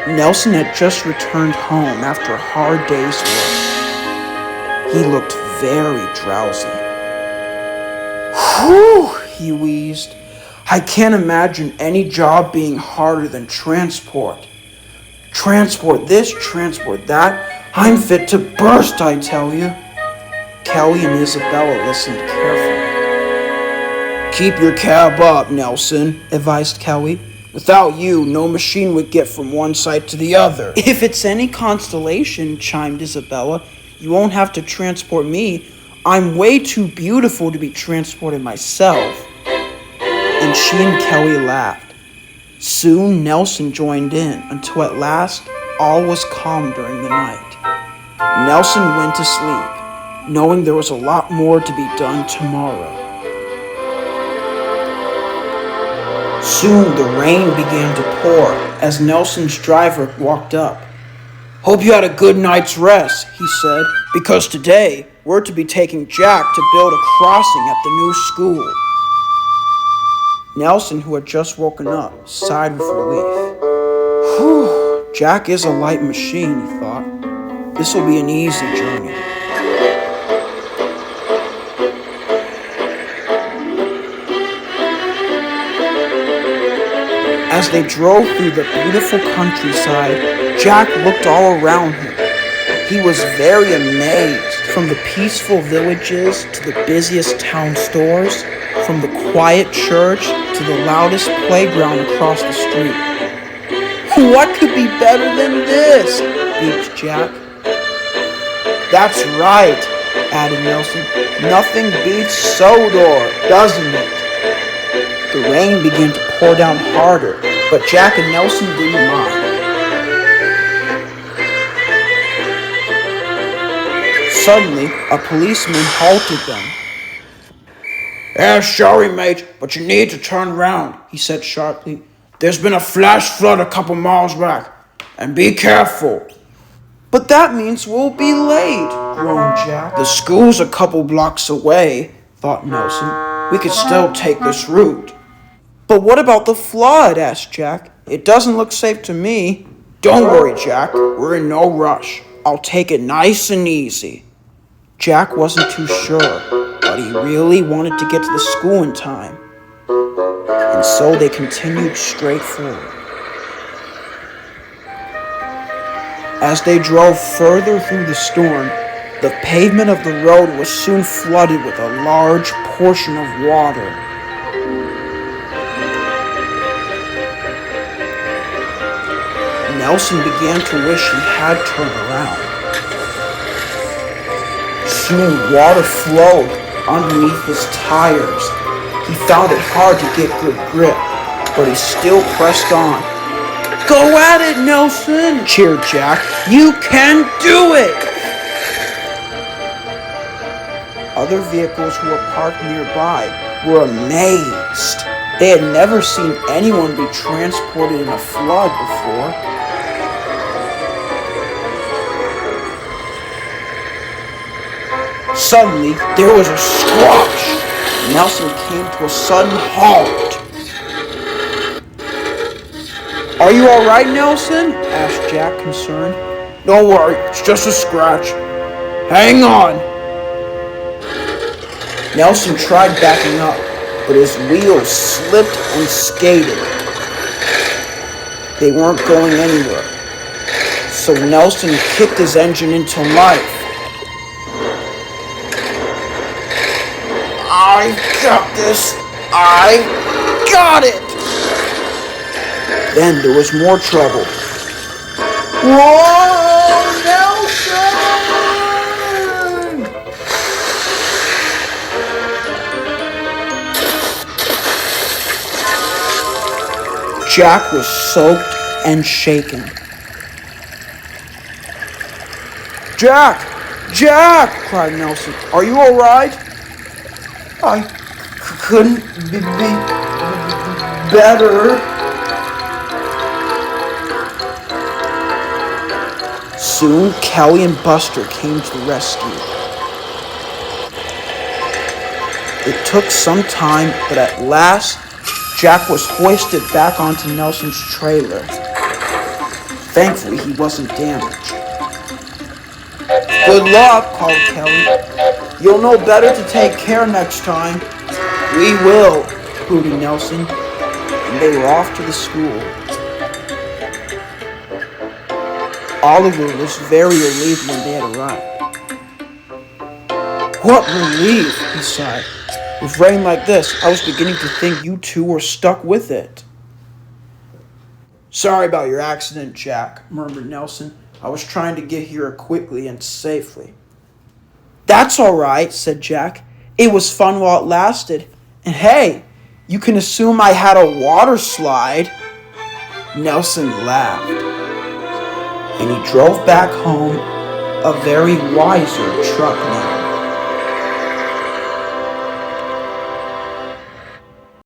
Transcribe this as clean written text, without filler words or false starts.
Nelson had just returned home after a hard day's work. He looked very drowsy. "Whew," he wheezed. "I can't imagine any job being harder than transport. Transport this, transport that. I'm fit to burst, I tell you." Kelly and Isabella listened carefully. "Keep your cab up, Nelson," advised Kelly. "Without you, no machine would get from one side to the other." "If it's any consolation," chimed Isabella, "you won't have to transport me. I'm way too beautiful to be transported myself." And she and Kelly laughed. Soon Nelson joined in, until at last all was calm during the night. Nelson went to sleep, knowing there was a lot more to be done tomorrow. Soon the rain began to pour as Nelson's driver walked up. "Hope you had a good night's rest," he said, "because today we're to be taking Jack to build a crossing at the new school." Nelson, who had just woken up, sighed with relief. "Whew, Jack is a light machine," he thought. "This will be an easy journey." As they drove through the beautiful countryside, Jack looked all around him. He was very amazed, from the peaceful villages to the busiest town stores, from the quiet church to the loudest playground across the street. "What could be better than this?" beeped Jack. "That's right," added Nelson. "Nothing beats Sodor, doesn't it?" The rain began to pour down harder, but Jack and Nelson didn't mind. Suddenly, a policeman halted them. Sorry, mate, but you need to turn around," he said sharply. "There's been a flash flood a couple miles back, and be careful." "But that means we'll be late," groaned Jack. "The school's a couple blocks away," thought Nelson. "We could still take this route." "But what about the flood?" asked Jack. "It doesn't look safe to me." "Don't worry, Jack. We're in no rush. I'll take it nice and easy." Jack wasn't too sure, but he really wanted to get to the school in time. And so they continued straight forward. As they drove further through the storm, the pavement of the road was soon flooded with a large portion of water. Nelson began to wish he had turned around. Soon water flowed underneath his tires. He found it hard to get good grip, but he still pressed on. "Go at it, Nelson!" cheered Jack. "You can do it!" Other vehicles who were parked nearby were amazed. They had never seen anyone be transported in a flood before. Suddenly, there was a squash. Nelson came to a sudden halt. "Are you all right, Nelson?" asked Jack, concerned. "Don't worry, it's just a scratch. Hang on." Nelson tried backing up, but his wheels slipped and skated. They weren't going anywhere. So Nelson kicked his engine into life. "I got this! I got it!" Then there was more trouble. "Whoa, Nelson!" Jack was soaked and shaken. "Jack! Jack!" cried Nelson. "Are you all right?" "I couldn't be better." Soon, Kelly and Buster came to the rescue. It took some time, but at last, Jack was hoisted back onto Nelson's trailer. Thankfully, he wasn't damaged. Good luck, called Kelly. You'll know better to take care next time. We will, hooted Nelson, and they were off to the school. Oliver was very relieved when they had arrived. What relief, he sighed. With rain like this, I was beginning to think you two were stuck with it. Sorry about your accident, Jack, murmured Nelson. I was trying to get here quickly and safely. That's all right, said Jack. It was fun while it lasted. And hey, you can assume I had a water slide. Nelson laughed, and he drove back home a very wiser truck man.